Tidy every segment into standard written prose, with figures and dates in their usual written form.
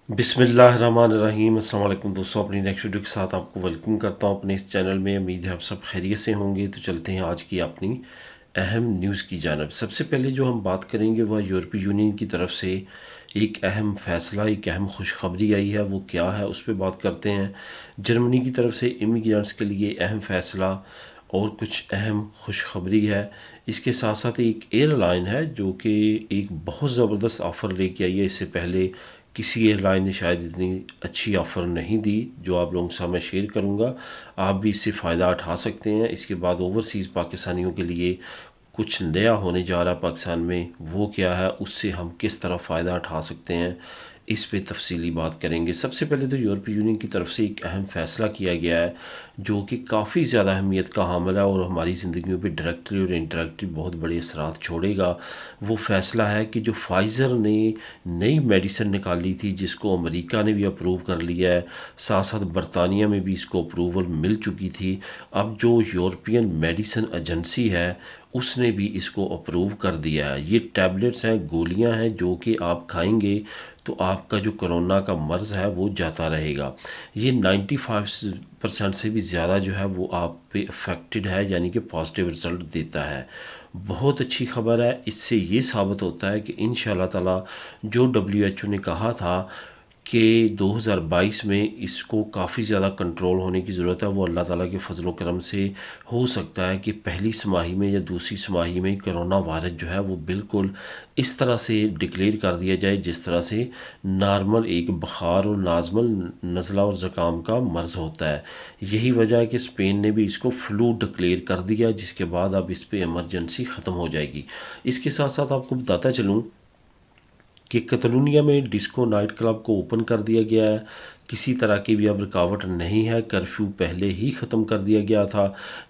बिस्मिल्लाहिर्रहमानिर्रहीम। अस्सलाम वालेकुम दोस्तों, अपनी नेक्स्ट वीडियो के साथ आपको वेलकम करता हूं अपने इस चैनल में। उम्मीद है आप सब खैरियत से होंगे। तो चलते हैं आज की अपनी अहम न्यूज़ की जानब। सबसे पहले जो हम बात करेंगे वह यूरोपीय यूनियन की तरफ से एक अहम फ़ैसला, एक अहम खुशखबरी आई है। वो क्या है उस पर बात करते हैं। जर्मनी की तरफ से इमिग्रेंट्स के लिए अहम फ़ैसला और कुछ अहम खुशखबरी है। इसके साथ साथ एक एयरलाइन है जो कि एक बहुत ज़बरदस्त ऑफ़र लेके आई है। इससे पहले किसी एयरलाइन ने शायद इतनी अच्छी ऑफ़र नहीं दी, जो आप लोगों के साथ मैं शेयर करूंगा। आप भी इससे फ़ायदा उठा सकते हैं। इसके बाद ओवरसीज़ पाकिस्तानियों के लिए कुछ नया होने जा रहा है पाकिस्तान में। वो क्या है, उससे हम किस तरह फ़ायदा उठा सकते हैं, इस पे तफसीली बात करेंगे। सबसे पहले तो यूरोपीय यूनियन की तरफ से एक अहम फ़ैसला किया गया है जो कि काफ़ी ज़्यादा अहमियत का हामिल है और हमारी ज़िंदगियों पे डायरेक्टली और इनडायरेक्टली बहुत बड़े असरात छोड़ेगा। वो फ़ैसला है कि जो फाइज़र ने नई मेडिसिन निकाली थी, जिसको अमेरिका ने भी अप्रूव कर लिया है, साथ साथ बरतानिया में भी इसको अप्रूवल मिल चुकी थी। अब जो यूरोपियन मेडिसिन एजेंसी है उसने भी इसको अप्रूव कर दिया है। ये टैबलेट्स हैं, गोलियां हैं, जो कि आप खाएंगे तो आपका जो कोरोना का मर्ज़ है वो जाता रहेगा। ये 95% से भी ज़्यादा जो है वो आप पे अफेक्टेड है, यानी कि पॉजिटिव रिज़ल्ट देता है। बहुत अच्छी खबर है। इससे ये साबित होता है कि इंशाल्लाह ताला जो WHO ने कहा था कि 2022 में इसको काफ़ी ज़्यादा कंट्रोल होने की ज़रूरत है, वो अल्लाह ताला के फजल करम से हो सकता है कि पहली छमाही में या दूसरी छमाही में कोरोना वायरस जो है वो बिल्कुल इस तरह से डिक्लेयर कर दिया जाए जिस तरह से नॉर्मल एक बुखार और नाजमल नज़ला और ज़ुकाम का मर्ज़ होता है। यही वजह है कि स्पेन ने भी इसको फ्लू डिक्लेयर कर दिया, जिसके बाद अब इस पर एमरजेंसी ख़त्म हो जाएगी। इसके साथ साथ आपको बताता चलूँ कि कतलूनिया में डिस्को नाइट क्लब को ओपन कर दिया गया है। किसी तरह की भी अब रुकावट नहीं है। कर्फ्यू पहले ही ख़त्म कर दिया गया था।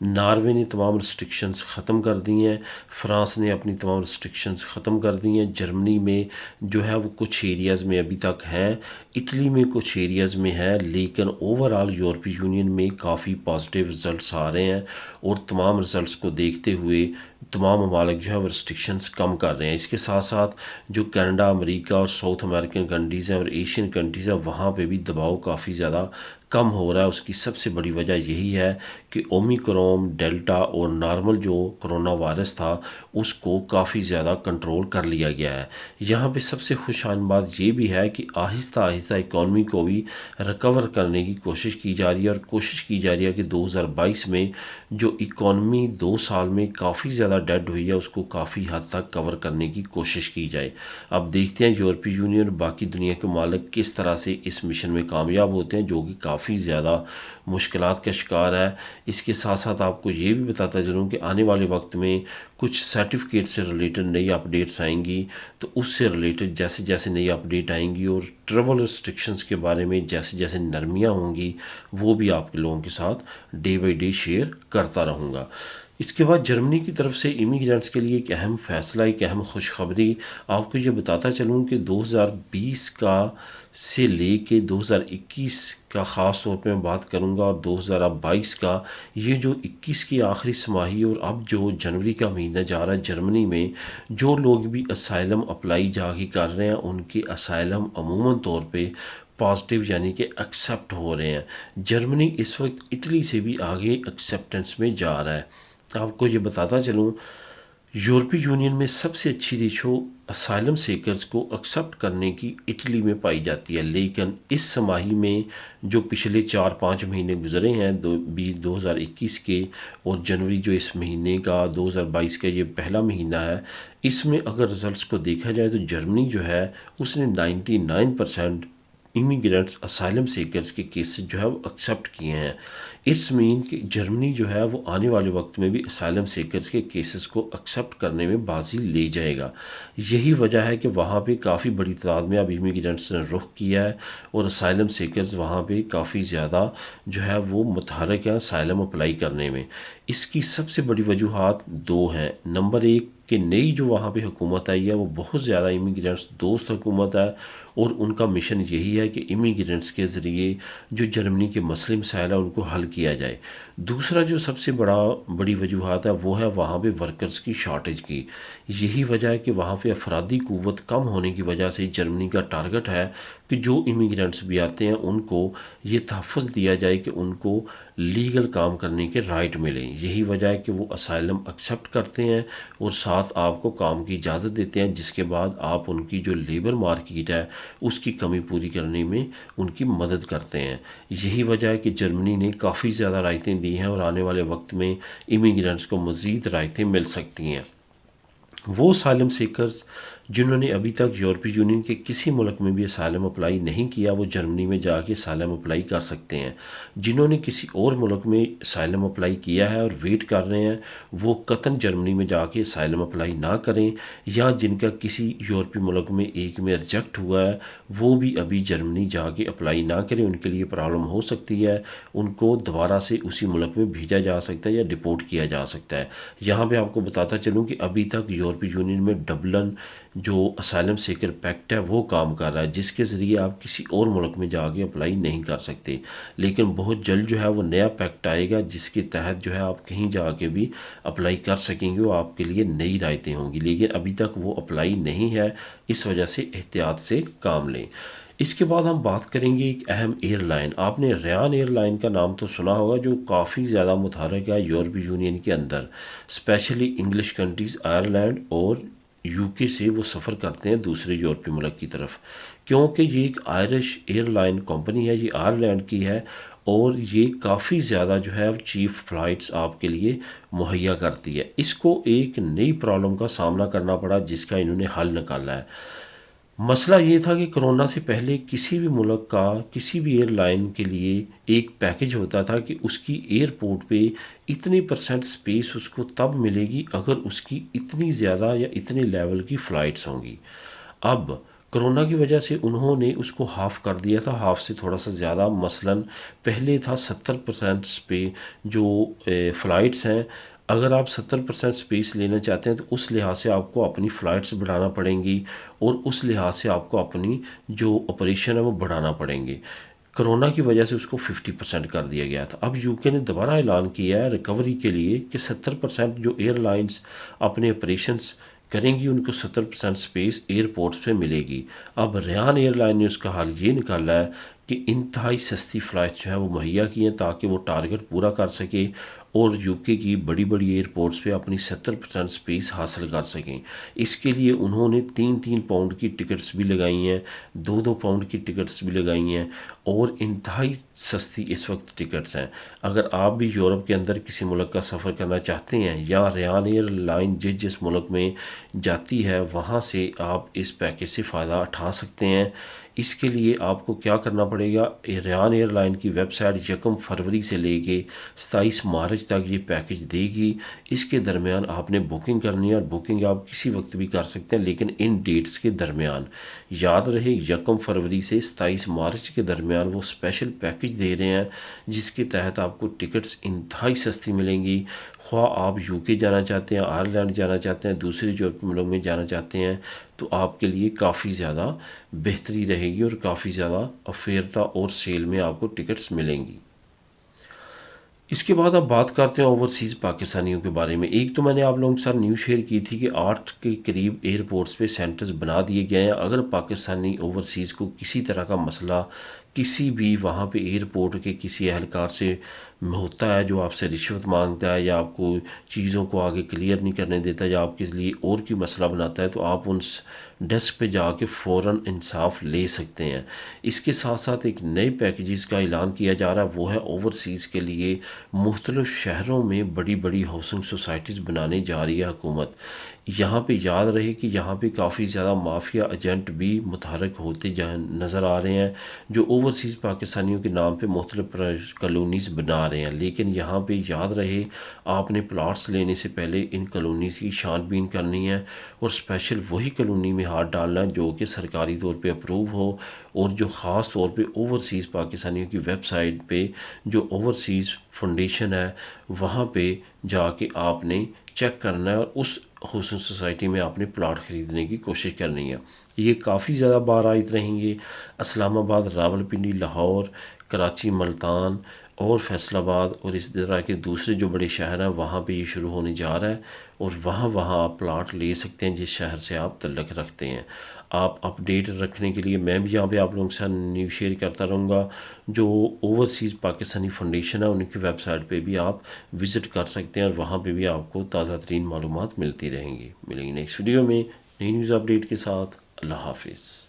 नॉर्वे ने तमाम रिस्ट्रिक्शंस ख़त्म कर दी हैं। फ्रांस ने अपनी तमाम रिस्ट्रिक्शंस ख़त्म कर दी हैं। जर्मनी में जो है वो कुछ एरियाज़ में अभी तक हैं। इटली में कुछ एरियाज़ में है, लेकिन ओवरऑल यूरोपीय यूनियन में काफ़ी पॉजिटिव रिज़ल्ट्स आ रहे हैं और तमाम रिज़ल्ट्स को देखते हुए तमाम ममालिक जो है वो रिस्ट्रिक्शंस कम कर रहे हैं। इसके साथ साथ जो कनाडा, अमेरिका और साउथ अमेरिकन कंट्रीज़ हैं और एशियन कंट्रीज़ हैं, वहाँ पे भी दबाव काफ़ी ज़्यादा कम हो रहा है। उसकी सबसे बड़ी वजह यही है कि ओमिक्रॉन, डेल्टा और नॉर्मल जो कोरोना वायरस था उसको काफ़ी ज़्यादा कंट्रोल कर लिया गया है। यहाँ पे सबसे खुशाइन बात ये भी है कि आहिस्ता आहिस्ता इकॉनमी को भी रिकवर करने की कोशिश की जा रही है और कोशिश की जा रही है कि 2022 में जो इकॉनमी 2 साल में काफ़ी ज़्यादा डेड हुई है उसको काफ़ी हद तक कवर करने की कोशिश की जाए। अब देखते हैं यूरोपीय यूनियन और बाकी दुनिया के मालिक किस तरह से इस मिशन में कामयाब होते हैं, जो कि काफ़ी ज़्यादा मुश्किलात का शिकार है। इसके साथ साथ आपको ये भी बताता चलूँ कि आने वाले वक्त में कुछ सर्टिफिकेट से रिलेटेड नई अपडेट्स आएंगी। तो उससे रिलेटेड जैसे जैसे नई अपडेट आएंगी और ट्रैवल रिस्ट्रिक्शंस के बारे में जैसे जैसे नरमियाँ होंगी, वो भी आप लोगों के साथ डे बाई डे शेयर करता रहूँगा। इसके बाद जर्मनी की तरफ से इमिग्रेंट्स के लिए एक अहम फ़ैसला, एक अहम खुशखबरी आपको ये बताता चलूँ कि 2020 का से लेके 2021 का ख़ास तौर पे मैं बात करूँगा और 2022 का, ये जो 21 की आखिरी छमाही और अब जो जनवरी का महीना जा रहा है, जर्मनी में जो लोग भी असाइलम अप्लाई जाके कर रहे हैं उनके असाइलम अमूमन तौर पे पॉजिटिव यानी कि एक्सेप्ट हो रहे हैं। जर्मनी इस वक्त इटली से भी आगे एक्सेप्टेंस में जा रहा है। आपको ये बताता चलूँ, यूरोपीय यूनियन में सबसे अच्छी रेशो असाइलम सीकर्स को एक्सेप्ट करने की इटली में पाई जाती है। लेकिन इस छमाही में जो पिछले 4-5 महीने गुजरे हैं 2021 के और जनवरी जो इस महीने का 2022 का ये पहला महीना है, इसमें अगर रिजल्ट्स को देखा जाए तो जर्मनी जो है उसने 99% इमिग्रेंट्स असाइलम सीकर्स के केसेस जो है वो एक्सेप्ट किए हैं। इट्स मीन कि जर्मनी जो है वो आने वाले वक्त में भी असाइलम सीकर्स के केसेस को एक्सेप्ट करने में बाजी ले जाएगा। यही वजह है कि वहाँ पे काफ़ी बड़ी तादाद में अब इमिग्रेंट्स ने रुख किया है और असाइलम सीकर्स वहाँ पे काफ़ी ज़्यादा जो है वो मुतहरक हैं असाइलम अप्लाई करने में। इसकी सबसे बड़ी वजूहात दो हैं। नंबर एक, कि नई जो वहाँ पे हुकूमत आई है वो बहुत ज़्यादा इमिग्रेंट्स दोस्त हुकूमत है और उनका मिशन यही है कि इमिग्रेंट्स के ज़रिए जो जर्मनी के मसले मसाइल है उनको हल किया जाए। दूसरा जो सबसे बड़ी वजूहत है वो है वहाँ पे वर्कर्स की शॉर्टेज की। यही वजह है कि वहाँ पे अफरादी क़ुव्वत कम होने की वजह से जर्मनी का टारगेट है कि जो इमिग्रेंट्स भी आते हैं उनको ये तहफ़्फ़ुज़ दिया जाए कि उनको लीगल काम करने के राइट मिलें। यही वजह है कि वो असाइलम एक्सेप्ट करते हैं और साथ आपको काम की इजाज़त देते हैं, जिसके बाद आप उनकी जो लेबर मार्केट है उसकी कमी पूरी करने में उनकी मदद करते हैं। यही वजह है कि जर्मनी ने काफ़ी ज़्यादा रायतें दी हैं और आने वाले वक्त में इमिग्रेंट्स को मज़ीद रायतें मिल सकती हैं। वो असाइलम सीकर्स जिन्होंने अभी तक यूरोपीय यूनियन के किसी मुल्क में भी असाइलम अप्लाई नहीं किया वो जर्मनी में जाके असाइलम अप्लाई कर सकते हैं। जिन्होंने किसी और मुल्क में असाइलम अप्लाई किया है और वेट कर रहे हैं वो कतन जर्मनी में जाके असाइलम अप्लाई ना करें, या जिनका किसी यूरोपीय मुल्क में एक में रिजेक्ट हुआ है वो भी अभी जर्मनी जाके अप्लाई ना करें। उनके लिए प्रॉब्लम हो सकती है, उनको दोबारा से उसी मुल्क में भेजा जा सकता है या डिपोर्ट किया जा सकता है। यहाँ पे आपको बताता चलूँ कि अभी तक यूरोपीय यूनियन में डबलिन जो असाइलम सीकर पैक्ट है वो काम कर रहा है, जिसके ज़रिए आप किसी और मुल्क में जाके अप्लाई नहीं कर सकते। लेकिन बहुत जल्द जो है वो नया पैक्ट आएगा जिसके तहत जो है आप कहीं जाके भी अप्लाई कर सकेंगे, वो आपके लिए नई रायतें होंगी। लेकिन अभी तक वो अप्लाई नहीं है, इस वजह से एहतियात से काम लें। इसके बाद हम बात करेंगे एक अहम एयरलाइन। आपने रयान एयरलाइन का नाम तो सुना होगा, जो काफ़ी ज़्यादा मुतहरक है यूरोपीय यूनियन के अंदर, स्पेशली इंग्लिश कंट्रीज़ आयरलैंड और यूके से वो सफ़र करते हैं दूसरे यूरोपीय मुल्क की तरफ, क्योंकि ये एक आयरिश एयरलाइन कंपनी है, ये आयरलैंड की है और ये काफ़ी ज़्यादा जो है चीफ फ़्लाइट्स आपके लिए मुहैया करती है। इसको एक नई प्रॉब्लम का सामना करना पड़ा जिसका इन्होंने हल निकाला है। मसला ये था कि कोरोना से पहले किसी भी मुल्क का किसी भी एयरलाइन के लिए एक पैकेज होता था कि उसकी एयरपोर्ट पे इतनी परसेंट स्पेस उसको तब मिलेगी अगर उसकी इतनी ज़्यादा या इतने लेवल की फ़्लाइट्स होंगी। अब कोरोना की वजह से उन्होंने उसको हाफ़ कर दिया था, हाफ़ से थोड़ा सा ज़्यादा। मसलन पहले था 70% पे जो फ़्लाइट्स हैं, अगर आप 70% स्पेस लेना चाहते हैं तो उस लिहाज से आपको अपनी फ़्लाइट्स बढ़ाना पड़ेंगी और उस लिहाज से आपको अपनी जो ऑपरेशन है वो बढ़ाना पड़ेंगे। कोरोना की वजह से उसको 50% कर दिया गया था। अब यूके ने दोबारा ऐलान किया है रिकवरी के लिए कि 70% जो एयरलाइंस अपने ऑपरेशंस करेंगी उनको 70% स्पेस एयरपोर्ट्स पे मिलेगी। अब रयान एयरलाइन ने उसका हल ये निकाला है कि इंतहाई सस्ती फ़्लाइट्स जो है वो मुहैया की हैं ताकि वो टारगेट पूरा कर सके और यूके की बड़ी बड़ी एयरपोर्ट्स पे अपनी 70% स्पेस हासिल कर सकें। इसके लिए उन्होंने 3-3 पाउंड की टिकट्स भी लगाई हैं, 2-2 पाउंड की टिकट्स भी लगाई हैं और इंतहाई सस्ती इस वक्त टिकट्स हैं। अगर आप भी यूरोप के अंदर किसी मुल्क का सफ़र करना चाहते हैं या रयान एयरलाइन जिस जिस मुल्क में जाती है वहाँ से आप इस पैकेज से फ़ायदा उठा सकते हैं। इसके लिए आपको क्या करना पड़ेगा, रयान एयरलाइन की वेबसाइट 1 फरवरी से लेके 27 मार्च तक ये पैकेज देगी। इसके दरमियान आपने बुकिंग करनी है और बुकिंग आप किसी वक्त भी कर सकते हैं, लेकिन इन डेट्स के दरमियान याद रहे 1 फरवरी से 27 मार्च के दरमियान वो स्पेशल पैकेज दे रहे हैं जिसके तहत आपको टिकट्स इंतहाई सस्ती मिलेंगी। ख्वाह आप यूके जाना चाहते हैं, आयरलैंड जाना चाहते हैं, दूसरे यूरोपीय मुल्क में जाना चाहते हैं तो आपके लिए काफ़ी ज़्यादा बेहतरी रहेगी और काफ़ी ज़्यादा अफेरता और सेल में आपको टिकट्स मिलेंगी। इसके बाद अब बात करते हैं ओवरसीज़ पाकिस्तानियों के बारे में। एक तो मैंने आप लोगों के साथ न्यूज़ शेयर की थी कि 8 के करीब एयरपोर्ट्स पे सेंटर्स बना दिए गए हैं। अगर पाकिस्तानी ओवरसीज़ को किसी तरह का मसला किसी भी वहाँ पे एयरपोर्ट के किसी एहलकार से होता है जो आपसे रिश्वत मांगता है या आपको चीज़ों को आगे क्लियर नहीं करने देता या आपके लिए और कोई मसला बनाता है तो आप उन डेस्क पे जाके फ़ौरन इंसाफ ले सकते हैं। इसके साथ साथ एक नए पैकेजेस का ऐलान किया जा रहा है, वो है ओवरसीज़ के लिए मुख्तलिफ़ शहरों में बड़ी बड़ी हाउसिंग सोसाइटीज़ बनाने जा रही है हुकूमत। यहाँ पे याद रहे कि यहाँ पे काफ़ी ज़्यादा माफिया एजेंट भी मुतहरक होते नज़र आ रहे हैं जो ओवरसीज़ पाकिस्तानियों के नाम पे मुख्तलिफ़ कॉलोनीज़ बना रहे हैं। लेकिन यहाँ पे याद रहे आपने प्लाट्स लेने से पहले इन कॉलोनीज़ की छानबीन करनी है और स्पेशल वही कॉलोनी में हाथ डालना है जो कि सरकारी तौर पे अप्रूव हो और जो ख़ास तौर पे ओवरसीज़ पाकिस्तानियों की वेबसाइट पे जो ओवरसीज़ फाउंडेशन है वहाँ पे जाके आपने चेक करना है और उस हुस्न सोसाइटी में आपने प्लॉट ख़रीदने की कोशिश करनी है। ये काफ़ी ज़्यादा बार आयत रहेंगे। इस्लामाबाद, रावलपिंडी, लाहौर, कराची, मुल्तान और फैसलाबाद और इस तरह के दूसरे जो बड़े शहर हैं वहाँ पे ये शुरू होने जा रहा है और वहाँ आप प्लाट ले सकते हैं जिस शहर से आप तल्लक रखते हैं। आप अपडेट रखने के लिए मैं भी यहाँ पे आप लोगों के साथ न्यूज़ शेयर करता रहूँगा। जो ओवरसीज़ पाकिस्तानी फाउंडेशन है उनकी वेबसाइट पे भी आप विज़िट कर सकते हैं और वहाँ पे भी आपको ताज़ा तरीन मालूमात मिलती रहेंगी। मिलेंगे नेक्स्ट वीडियो में नई न्यूज़ अपडेट के साथ। अल्लाह हाफिज़।